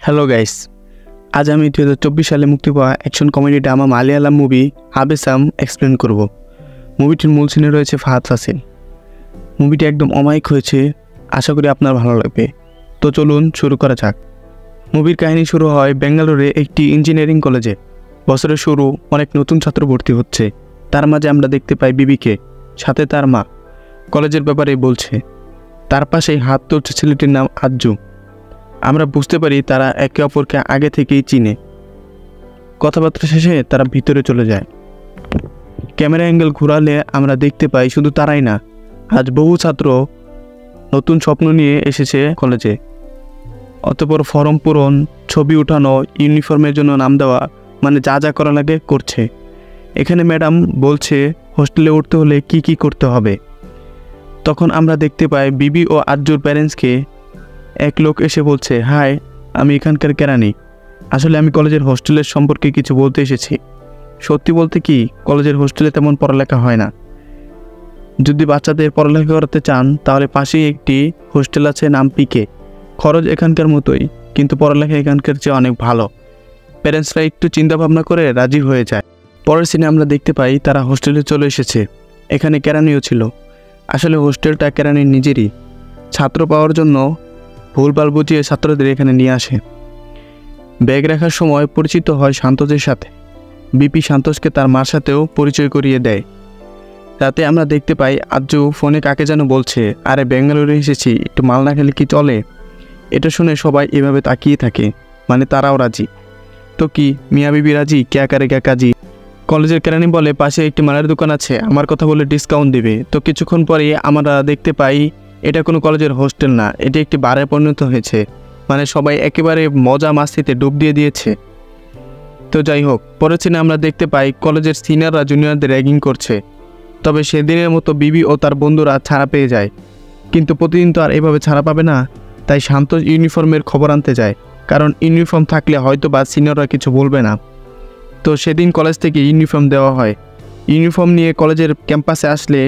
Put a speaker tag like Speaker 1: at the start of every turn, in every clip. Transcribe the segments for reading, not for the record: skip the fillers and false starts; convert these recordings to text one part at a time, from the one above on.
Speaker 1: Hello guys, আজ আমি 2024 সালে মুক্তি পাওয়া action comedy drama Malayalam movie হাবেসাম এক্সপ্লেন করব। মুভিটির মূল সিনে রয়েছে ফাহাদ ফাসিল। মুভিটি একদম অমায়িক হয়েছে, আশা করি আপনার ভালো লাগবে। তো চলুন শুরু করা যাক। মুভির কাহিনী শুরু হয় বেঙ্গালুরে একটি ইঞ্জিনিয়ারিং কলেজে। বছরের শুরু, অনেক নতুন ছাত্র ভর্তি হচ্ছে। তার মাঝে আমরা দেখতে পাই বিবিকে, সাথে তার মা কলেজের ব্যাপারে বলছে। তার পাশেই হাত তুলছে ছেলেটির নাম আজ্জু। আমরা বুঝতে পারি তারা একে অপরকে আগে থেকেই চিনে। কথাবার্তা শেষে তারা ভিতরে চলে যায়। ক্যামেরা অ্যাঙ্গেল ঘোরালে আমরা দেখতে পাই শুধু তারাই না, আজ বহু ছাত্র নতুন স্বপ্ন নিয়ে এসেছে কলেজে। অতঃপর ফর্ম পূরণ, ছবি উঠানো, ইউনিফর্মের জন্য নাম দেওয়া, মানে যা যা করা লাগে করছে। এখানে ম্যাডাম বলছে হোস্টেলে উঠতে হলে কি কি করতে হবে। তখন আমরা দেখতে পাই বিবি ও আজ্জুর প্যারেন্টসকে এক লোক এসে বলছে, হাই, আমি এখানকার কেরানি। আসলে আমি কলেজের হোস্টেলের সম্পর্কে কিছু বলতে এসেছি। সত্যি বলতে কি, কলেজের হোস্টেলে তেমন পড়ালেখা হয় না। যদি বাচ্চাদের পড়ালেখা করাতে চান তাহলে পাশেই একটি হোস্টেল আছে, নাম পিকে। খরচ এখানকার মতোই, কিন্তু পড়ালেখা এখানকার চেয়ে অনেক ভালো। প্যারেন্টসরা একটু চিন্তাভাবনা করে রাজি হয়ে যায়। পরের সিনে আমরা দেখতে পাই তারা হোস্টেলে চলে এসেছে। এখানে কেরানিও ছিল। আসলে হোস্টেলটা কেরানির নিজেরই। ছাত্র পাওয়ার জন্য ভুলভাল বুঝিয়ে ছাত্রদের এখানে নিয়ে আসে। ব্যাগ রাখার সময় পরিচিত হয় সান্তোষের সাথে। বিপি সান্তোষকে তার মার সাথেও পরিচয় করিয়ে দেয়। রাতে আমরা দেখতে পাই আজ্জু ফোনে কাকে যেন বলছে, আরে বেঙ্গালুরু এসেছি, একটু মাল না খেলে কি চলে? এটা শুনে সবাই এভাবে তাকিয়ে থাকে, মানে তারাও রাজি। তো কি মিয়া বিবি রাজি? ক্যা করে ক্যা কাজি। কলেজের কেরানি বলে পাশে একটি মালের দোকান আছে, আমার কথা বলে ডিসকাউন্ট দিবে। তো কিছুক্ষণ পরে আমরা দেখতে পাই এটা কোনো কলেজের হোস্টেল না, এটি একটি বারে পরিণত হয়েছে। মানে সবাই একেবারে মজা মাস্তিতে ডুব দিয়ে দিয়েছে। তো যাই হোক, পরের সিনে আমরা দেখতে পাই কলেজের সিনিয়ররা জুনিয়রদের র্যাগিং করছে। তবে সেদিনের মতো বিবি ও তার বন্ধুরা ছাড়া পেয়ে যায়। কিন্তু প্রতিদিন তো আর এভাবে ছাড়া পাবে না, তাই শান্তোষ ইউনিফর্মের খবর আনতে যায়। কারণ ইউনিফর্ম থাকলে হয়তো বা সিনিয়ররা কিছু বলবে না। তো সেদিন কলেজ থেকে ইউনিফর্ম দেওয়া হয়। ইউনিফর্ম নিয়ে কলেজের ক্যাম্পাসে আসলে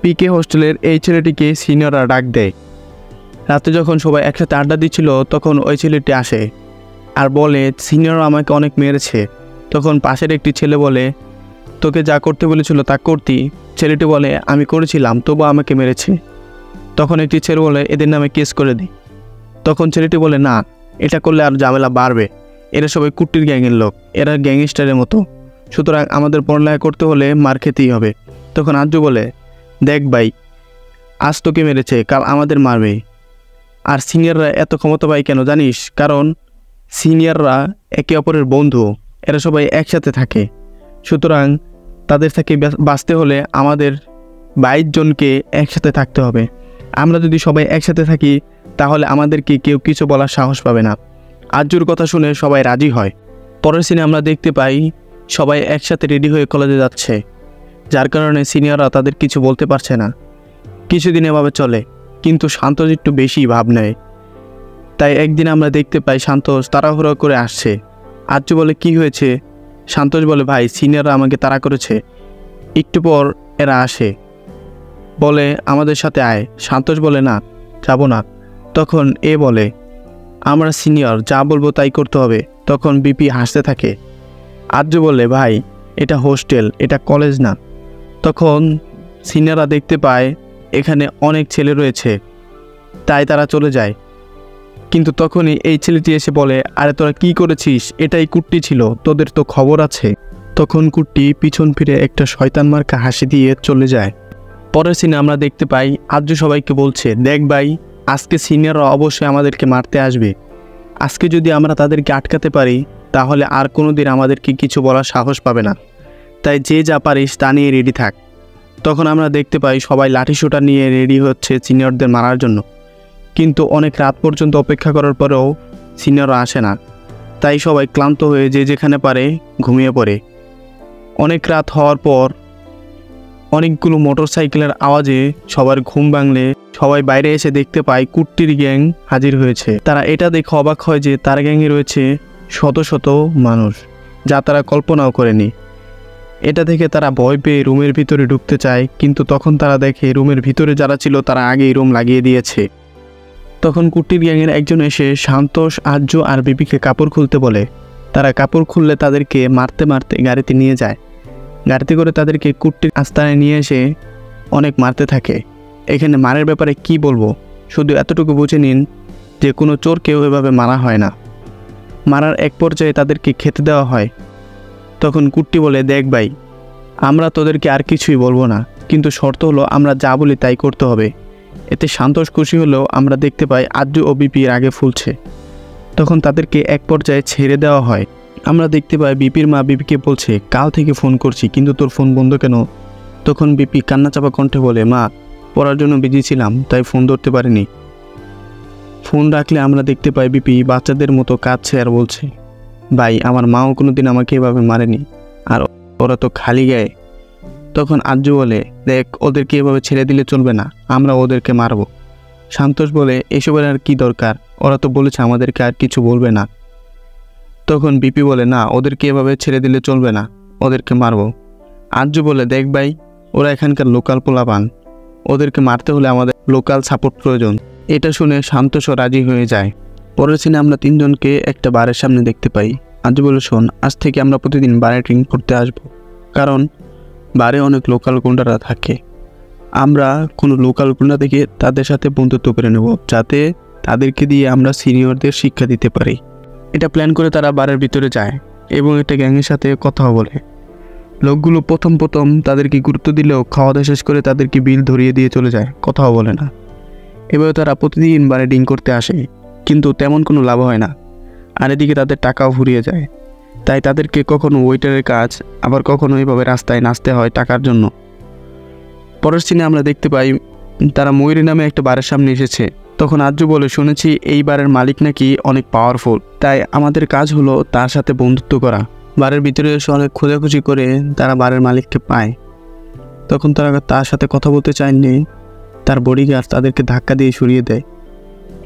Speaker 1: পিকে হোস্টেলের এই ছেলেটিকে সিনিয়ররা ডাক দেয়। রাতে যখন সবাই একসাথে আড্ডা দিচ্ছিল তখন ওই ছেলেটি আসে আর বলে, সিনিয়ররা আমাকে অনেক মেরেছে। তখন পাশের একটি ছেলে বলে, তোকে যা করতে বলেছিল তা করতি। ছেলেটি বলে, আমি করেছিলাম, তবু আমাকে মেরেছে। তখন একটি ছেলে বলে, এদের নামে কেস করে দিই। তখন ছেলেটি বলে, না, এটা করলে আর ঝামেলা বাড়বে। এরা সবাই কুট্টির গ্যাংয়ের লোক, এরা গ্যাংস্টারের মতো, সুতরাং আমাদের পড়ালেখা করতে হলে মার খেতেই হবে। তখন আজ্জু বলে, দেখ ভাই, আজ তোকে মেরেছে, কাল আমাদের মারবে। আর সিনিয়ররা এত ক্ষমতা পায় কেন জানিস? কারণ সিনিয়ররা একে অপরের বন্ধু, এরা সবাই একসাথে থাকে। সুতরাং তাদের থেকে বাঁচতে হলে আমাদের 22 জনকে একসাথে থাকতে হবে। আমরা যদি সবাই একসাথে থাকি তাহলে আমাদেরকে কেউ কিছু বলার সাহস পাবে না। আজ্জুর কথা শুনে সবাই রাজি হয়। পরের সিনে আমরা দেখতে পাই সবাই একসাথে রেডি হয়ে কলেজে যাচ্ছে, যার কারণে সিনিয়ররা তাদের কিছু বলতে পারছে না। কিছুদিন এভাবে চলে, কিন্তু সান্তোষ একটু বেশি ভাব নেয়। তাই একদিন আমরা দেখতে পাই সান্তোষ তাড়াহুড়ো করে আসছে। আজ্জু বলে, কি হয়েছে? সান্তোষ বলে, ভাই, সিনিয়ররা আমাকে তাড়া করেছে। একটু পর এরা আসে, বলে আমাদের সাথে আয়। সান্তোষ বলে, না, যাব না। তখন এ বলে, আমরা সিনিয়র, যা বলবো তাই করতে হবে। তখন বিপি হাসতে থাকে। আজ্জু বলে, ভাই, এটা হোস্টেল, এটা কলেজ না। তখন সিনিয়ররা দেখতে পায় এখানে অনেক ছেলে রয়েছে, তাই তারা চলে যায়। কিন্তু তখনই এই ছেলেটি এসে বলে, আরে তোরা কি করেছিস? এটাই কুট্টি ছিল, তোদের তো খবর আছে। তখন কুট্টি পিছন ফিরে একটা শয়তান মার্কা হাসি দিয়ে চলে যায়। পরের সিনে আমরা দেখতে পাই আজ্জু সবাইকে বলছে, দেখ ভাই, আজকে সিনিয়ররা অবশ্যই আমাদেরকে মারতে আসবে। আজকে যদি আমরা তাদেরকে আটকাতে পারি তাহলে আর কোনো দিন আমাদেরকে কিছু বলার সাহস পাবে না। তাই যে যা পারিস তা নিয়ে রেডি থাক। তখন আমরা দেখতে পাই সবাই লাঠি সোঁটা নিয়ে রেডি হচ্ছে সিনিয়রদের মারার জন্য। কিন্তু অনেক রাত পর্যন্ত অপেক্ষা করার পরেও সিনিয়ররা আসে না। তাই সবাই ক্লান্ত হয়ে যে যেখানে পারে ঘুমিয়ে পড়ে। অনেক রাত হওয়ার পর অনেকগুলো মোটরসাইকেলের আওয়াজে সবার ঘুম ভাঙলে সবাই বাইরে এসে দেখতে পায় কুট্টির গ্যাং হাজির হয়েছে। তারা এটা দেখে অবাক হয় যে তার গ্যাংয়ে রয়েছে শত শত মানুষ, যা তারা কল্পনাও করেনি। এটা থেকে তারা ভয় পেয়ে রুমের ভিতরে ঢুকতে চায়, কিন্তু তখন তারা দেখে রুমের ভিতরে যারা ছিল তারা আগেই রুম লাগিয়ে দিয়েছে। তখন কুট্টির গ্যাংয়ের একজন এসে সান্তোষ, আর্য আর বিপিকে কাপড় খুলতে বলে। তারা কাপড় খুললে তাদেরকে মারতে মারতে গাড়িতে নিয়ে যায়। গাড়িতে করে তাদেরকে কুট্টির আস্তানায় নিয়ে এসে অনেক মারতে থাকে। এখানে মারের ব্যাপারে কি বলবো, শুধু এতটুকু বুঝে নিন যে কোনো চোরকেও এভাবে মারা হয় না। মারার এক পর্যায়ে তাদেরকে খেতে দেওয়া হয়। তখন কুট্টি বলে, দেখ ভাই, আমরা তোদেরকে আর কিছুই বলবো না, কিন্তু শর্ত হলো আমরা যা বলি তাই করতে হবে। এতে সান্তোষ খুশি হলেও আমরা দেখতে পাই আর্য ও বিপির আগে ফুলছে। তখন তাদেরকে এক পর্যায়ে ছেড়ে দেওয়া হয়। আমরা দেখতে পাই বিপির মা বিপিকে বলছে, কাল থেকে ফোন করছি কিন্তু তোর ফোন বন্ধ কেন? তখন বিপি কান্নাচাপা কণ্ঠে বলে, মা, পড়ার জন্য বিজি ছিলাম তাই ফোন ধরতে পারিনি। ফোন রাখলে আমরা দেখতে পাই বিপি বাচ্চাদের মতো কাঁদছে আর বলছে, ভাই, আমার মাও কোনোদিন আমাকে এভাবে মারেনি, আর ওরা তো খালি গায়ে। তখন আর্য বলে, দেখ, ওদেরকে এভাবে ছেড়ে দিলে চলবে না, আমরা ওদেরকে মারবো। সান্তোষ বলে, এসবের আর কি দরকার, ওরা তো বলেছে আমাদেরকে আর কিছু বলবে না। তখন বিপি বলে, না, ওদেরকে এভাবে ছেড়ে দিলে চলবে না, ওদেরকে মারবো। আর্য বলে, দেখ ভাই, ওরা এখানকার লোকাল পোলাপান, ওদেরকে মারতে হলে আমাদের লোকাল সাপোর্ট প্রয়োজন। এটা শুনে সান্তোষও রাজি হয়ে যায়। পরের সিনে আমরা তিনজনকে একটা বারের সামনে দেখতে পাই। আর্য বলে, শোন, আজ থেকে আমরা প্রতিদিন বারে ড্রিঙ্ক করতে আসবো, কারণ বারে অনেক লোকাল গুন্ডারা থাকে। আমরা কোনো লোকাল গুন্ডা থেকে তাদের সাথে বন্ধুত্ব করে নেব, যাতে তাদেরকে দিয়ে আমরা সিনিয়রদের শিক্ষা দিতে পারি। এটা প্ল্যান করে তারা বারের ভিতরে যায় এবং একটা গ্যাংয়ের সাথে কথা বলে। লোকগুলো প্রথম তাদেরকে গুরুত্ব দিলেও খাওয়া দাওয়া শেষ করে তাদেরকে বিল ধরিয়ে দিয়ে চলে যায়, কথাও বলে না। এভাবে তারা প্রতিদিন বারে ড্রিঙ্ক করতে আসে, কিন্তু তেমন কোনো লাভ হয় না। আর এদিকে তাদের টাকাও ফুরিয়ে যায়। তাই তাদেরকে কখনো ওয়েটারের কাজ, আবার কখনো এইভাবে রাস্তায় নাচতে হয় টাকার জন্য। পরের সিনে আমরা দেখতে পাই তারা ময়ূরী নামে একটা বারের সামনে এসেছে। তখন আর্য বলে, শুনেছি এই বারের মালিক নাকি অনেক পাওয়ারফুল, তাই আমাদের কাজ হলো তার সাথে বন্ধুত্ব করা। বারের ভিতরে এসে অনেক খোঁজাখুঁজি করে তারা বারের মালিককে পায়। তখন তারা তার সাথে কথা বলতে চায়নি, তার বডিগার্ড তাদেরকে ধাক্কা দিয়ে সরিয়ে দেয়।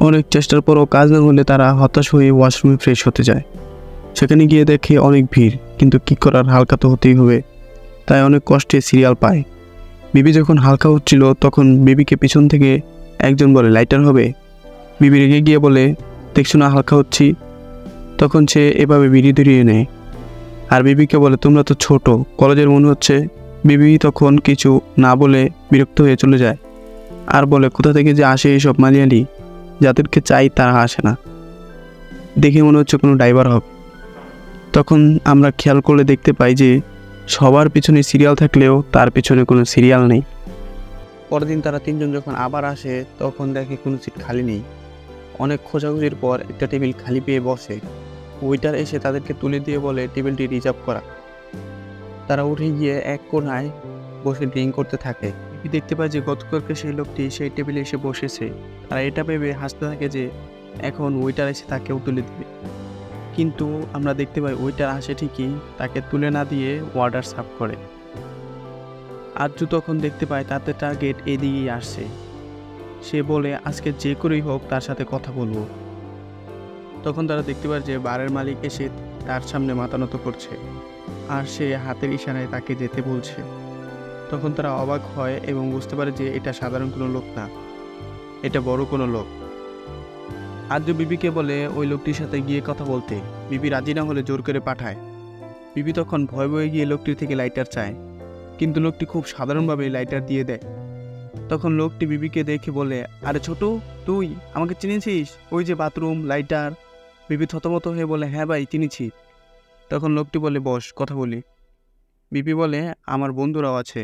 Speaker 1: অনেক চেষ্টার পরও কাজ না হলে তারা হতাশ হয়ে ওয়াশরুমে ফ্রেশ হতে যায়। সেখানে গিয়ে দেখে অনেক ভিড়, কিন্তু কী করার, হালকা তো হতেই হবে। তাই অনেক কষ্টে সিরিয়াল পায়। বিবি যখন হালকা হচ্ছিল তখন বিবিকে পিছন থেকে একজন বলে, লাইটার হবে? বিবি রেগে গিয়ে বলে, দেখছো না হালকা হচ্ছি। তখন সে এভাবে বিড়ি ধরিয়ে নেয় আর বিবিকে বলে, তোমরা তো ছোট, কলেজের মনে হচ্ছে। বিবি তখন কিছু না বলে বিরক্ত হয়ে চলে যায় আর বলে, কোথা থেকে যে আসে এইসব মালিয়ালি, যাদেরকে চাই তারা আসে না, দেখে মনে হচ্ছে কোনো ড্রাইভার হবে। তখন আমরা খেয়াল করলে দেখতে পাই যে সবার পিছনে সিরিয়াল থাকলেও তার পিছনে কোনো সিরিয়াল নেই। পরের দিন তারা তিনজন যখন আবার আসে তখন দেখে কোনো সিট খালি নেই। অনেক খোঁজাখুঁজির পর একটা টেবিল খালি পেয়ে বসে। ওয়েটার এসে তাদেরকে তুলে দিয়ে বলে টেবিলটি রিজার্ভ করা। তারা উঠে গিয়ে এক কোণায় বসে ড্রিঙ্ক করতে থাকে। দেখতে পায় যে গতকালকে সেই লোকটি সেই টেবিলে এসে বসেছে। তারা এটা ভেবে হাসতে থাকে যে এখন ওয়েটার এসে তাকেও তুলে দেবে, কিন্তু আমরা দেখতে পাই ওয়েটার আসে ঠিকই, তাকে তুলে না দিয়ে ওয়ার্ডার সার্ভ করে। আর্য তখন দেখতে পায় তাদের টার্গেট এদিকেই আসছে। সে বলে আজকে যে করেই হোক তার সাথে কথা বলবো। তখন তারা দেখতে পায় যে বারের মালিক এসে তার সামনে মাথা নত করছে আর সে হাতের ইশারায় তাকে যেতে বলছে। তখন তারা অবাক হয় এবং বুঝতে পারে যে এটা সাধারণ কোনো লোক না, এটা বড় কোনো লোক। আর্য বিবিকে বলে ওই লোকটির সাথে গিয়ে কথা বলতে। বিবি রাজি না হলে জোর করে পাঠায়। বিবি তখন ভয় ভয়ে গিয়ে লোকটির থেকে লাইটার চায়, কিন্তু লোকটি খুব সাধারণভাবে লাইটার দিয়ে দেয়। তখন লোকটি বিবিকে দেখে বলে, আরে ছোট, তুই আমাকে চিনেছিস? ওই যে বাথরুম, লাইটার। বিবি থতমত হয়ে বলে, হ্যাঁ ভাই, চিনেছি। তখন লোকটি বলে, বস, কথা বলি। বিবি বলে, আমার বন্ধুরাও আছে।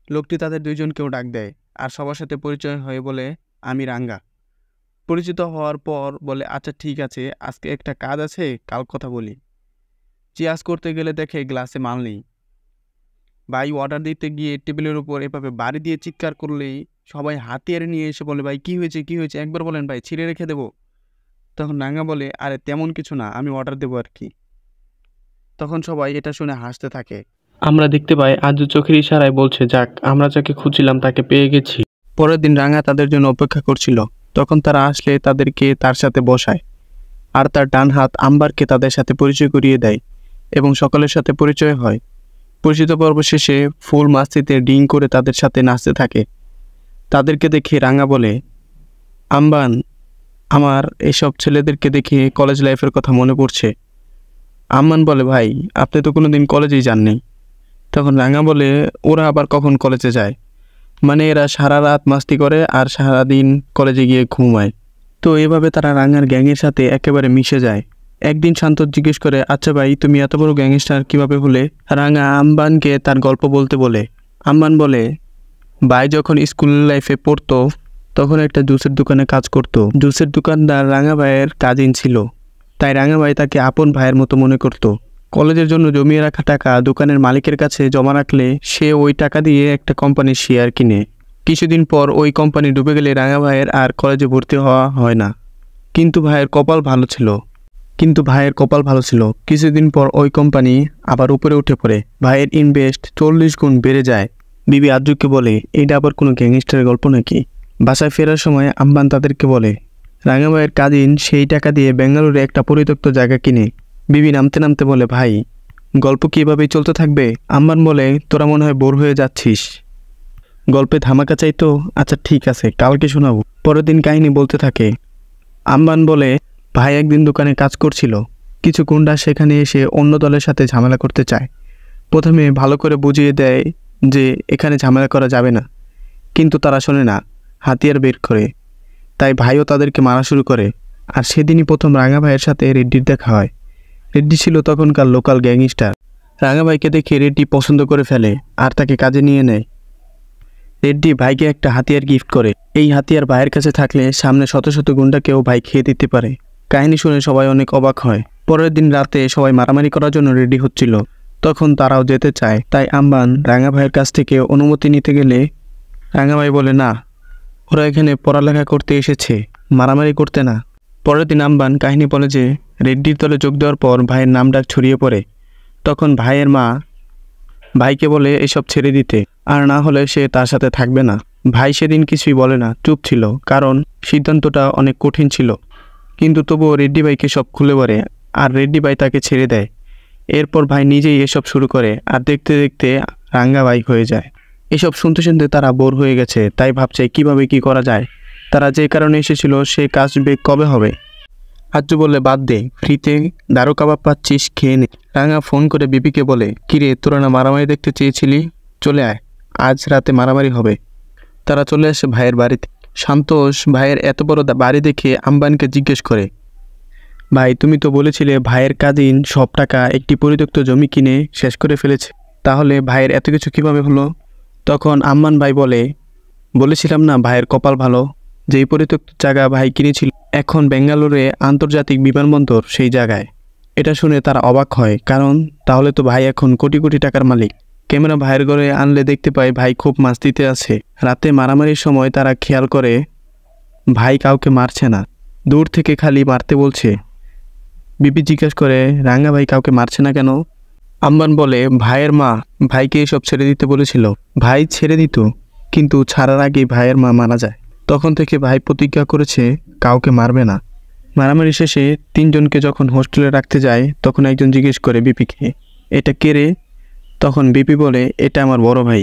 Speaker 1: লোকটি তাদের দুইজনকেও ডাক দেয় আর সবার সাথে পরিচয় হয়ে বলে, আমি রাঙ্গা। পরিচিত হওয়ার পর বলে, আচ্ছা ঠিক আছে, আজকে একটা কাজ আছে, কাল কথা বলি। চিয়ার্স করতে গেলে দেখে গ্লাসে মাল নেই। ভাই অর্ডার দিতে গিয়ে টেবিলের উপর এভাবে বাড়ি দিয়ে চিৎকার করলেই সবাই হাতিয়ারে নিয়ে এসে বলে, ভাই কী হয়েছে, কী হয়েছে, একবার বলেন ভাই, ছিঁড়ে রেখে দেবো। তখন রাঙ্গা বলে, আরে তেমন কিছু না, আমি অর্ডার দেবো আর কি। তখন সবাই এটা শুনে হাসতে থাকে। আমরা দেখতে পাই আর্য চোখের ইশারায় বলছে, যাক, আমরা যাকে খুঁজছিলাম তাকে পেয়ে গেছি। পরের দিন রাঙ্গা তাদের জন্য অপেক্ষা করছিল। তখন তারা আসলে তাদেরকে তার সাথে বসায় আর তার ডান হাত আম্বারকে তাদের সাথে পরিচয় করিয়ে দেয় এবং সকলের সাথে পরিচয় হয়। পরিচিত পর্ব শেষে ফুল মাস্তিতে ডিং করে তাদের সাথে নাচতে থাকে। তাদেরকে দেখে রাঙ্গা বলে, আম্বান, আমার এসব ছেলেদেরকে দেখে কলেজ লাইফের কথা মনে পড়ছে। আম্মান বলে, ভাই আপনি তো কোনোদিন কলেজেই যাননি। তখন রাঙা বলে, ওরা আবার কখন কলেজে যায়? মানে এরা সারা রাত মাস্তি করে আর সারাদিন কলেজে গিয়ে ঘুমায়। তো এভাবে তারা রাঙার গ্যাংয়ের সাথে একেবারে মিশে যায়। একদিন শান্ত জিজ্ঞেস করে, আচ্ছা ভাই তুমি এত বড় গ্যাংস্টার কীভাবে হলে? রাঙা আম্বানকে তার গল্প বলতে বলে। আম্বান বলে, ভাই যখন স্কুল লাইফে পড়তো তখন একটা জুসের দোকানে কাজ করতো। জুসের দোকানদার রাঙা ভাইয়ের কাজিন ছিল, তাই রাঙা ভাই তাকে আপন ভাইয়ের মতো মনে করত। কলেজের জন্য জমিয়ে রাখা টাকা দোকানের মালিকের কাছে জমা রাখলে সে ওই টাকা দিয়ে একটা কোম্পানির শেয়ার কিনে। কিছুদিন পর ওই কোম্পানি ডুবে গেলে রাঙা ভাইয়ের আর কলেজে ভর্তি হওয়া হয় না। কিন্তু ভাইয়ের কপাল ভালো ছিল। কিছুদিন পর ওই কোম্পানি আবার উপরে উঠে পড়ে। ভাইয়ের ইনভেস্ট 40 গুণ বেড়ে যায়। বিবি আদ্রুকে বলে, এটা আবার কোনো গ্যাংস্টারের গল্প নাকি? বাসায় ফেরার সময় আম্বান তাদেরকে বলে, রাঙা ভাইয়ের কাজিন সেই টাকা দিয়ে বেঙ্গালুরুরে একটা পরিত্যক্ত জায়গা কিনে। বিবি নামতে নামতে বলে, ভাই গল্প কি এভাবেই চলতে থাকবে? আম্বান বলে, তোরা মনে হয় বোর হয়ে যাচ্ছিস। গল্পে ধামাকা চাই তো? আচ্ছা ঠিক আছে, কালকে শোনাবো। পরের দিন কাহিনী বলতে থাকে। আম্বান বলে, ভাই একদিন দোকানে কাজ করছিল। কিছু গুন্ডা সেখানে এসে অন্য দলের সাথে ঝামেলা করতে চায়। প্রথমে ভালো করে বুঝিয়ে দেয় যে এখানে ঝামেলা করা যাবে না, কিন্তু তারা শোনে না, হাতিয়ার বের করে। তাই ভাইও তাদেরকে মারা শুরু করে। আর সেদিনই প্রথম রাঙা ভাইয়ের সাথে রেড্ডির দেখা হয়। রেড্ডি ছিল তখনকার লোকাল গ্যাংস্টার। রাঙা ভাইকে দেখে রেড্ডি পছন্দ করে ফেলে আর তাকে কাজে নিয়ে নেয়। রেড্ডি ভাইকে একটা হাতিয়ার গিফট করে। এই হাতিয়ার ভাইয়ের কাছে থাকলে সামনে শত শত গুন্ডাকেও ভাই খেয়ে দিতে পারে। কাহিনী শুনে সবাই অনেক অবাক হয়। পরের দিন রাতে সবাই মারামারি করার জন্য রেডি হচ্ছিল। তখন তারাও যেতে চায়, তাই আম্বান রাঙা ভাইয়ের কাছ থেকে অনুমতি নিতে গেলে রাঙা ভাই বলে, না, ওরা এখানে পড়ালেখা করতে এসেছে, মারামারি করতে না। পরের দিন আম্বান কাহিনী বলে যে রেড্ডির দলে যোগ দেওয়ার পর ভাইয়ের নাম ডাক ছড়িয়ে পড়ে। তখন ভাইয়ের মা ভাইকে বলে এসব ছেড়ে দিতে, আর না হলে সে তার সাথে থাকবে না। ভাই সেদিন কিছুই বলে না, চুপ ছিল, কারণ সিদ্ধান্তটা অনেক কঠিন ছিল। কিন্তু তবুও রেড্ডি ভাইকে সব খুলে বলে আর রেড্ডি ভাই তাকে ছেড়ে দেয়। এরপর ভাই নিজেই এসব শুরু করে আর দেখতে দেখতে রাঙ্গা ভাই হয়ে যায়। এসব শুনতে শুনতে তারা বোর হয়ে গেছে, তাই ভাবছে কিভাবে কি করা যায়। তারা যে কারণে এসেছিল সে কাজ কবে হবে? আজ্জু বলে, বাদ দে, ফ্রিতে দারু কাবাব পাচ্ছিস, খেয়ে নে। রাঙা ফোন করে বিপিকে বলে, কিরে তোরা না মারামারি দেখতে চেয়েছিলি, চলে আয়, আজ রাতে মারামারি হবে। তারা চলে আসে ভাইয়ের বাড়িতে। সন্তোষ ভাইয়ের এত বড় বাড়ি দেখে আম্বানকে জিজ্ঞেস করে, ভাই তুমি তো বলেছিলে ভাইয়ের কাজিন সব টাকা একটি পরিত্যক্ত জমি কিনে শেষ করে ফেলেছে, তাহলে ভাইয়ের এত কিছু কিভাবে হলো? তখন আম্বান ভাই বলেছিলাম না ভাইয়ের কপাল ভালো, যেই পরিত্যক্ত জায়গা ভাই কিনেছিল এখন বেঙ্গালুরুরে আন্তর্জাতিক বিমানবন্দর সেই জায়গায়। এটা শুনে তারা অবাক হয়, কারণ তাহলে তো ভাই এখন কোটি কোটি টাকার মালিক। ক্যামেরা ভাইয়ের ঘরে আনলে দেখতে পায় ভাই খুব মাস্তিতে আছে। রাতে মারামারির সময় তারা খেয়াল করে ভাই কাউকে মারছে না, দূর থেকে খালি মারতে বলছে। বিপি জিজ্ঞেস করে, রাঙ্গা ভাই কাউকে মারছে না কেন? আম্বান বলে, ভাইয়ের মা ভাইকে এসব ছেড়ে দিতে বলেছিল। ভাই ছেড়ে দিত, কিন্তু ছাড়ার আগেই ভাইয়ের মা মারা যায়। তখন থেকে ভাই প্রতিজ্ঞা করেছে কাউকে মারবে না। মারামারি শেষে 3 জনকে যখন হোস্টেলে রাখতে যায় তখন একজন জিজ্ঞেস করে বিপিকে, এটা কে রে? তখন বিপি বলে, এটা আমার বড় ভাই।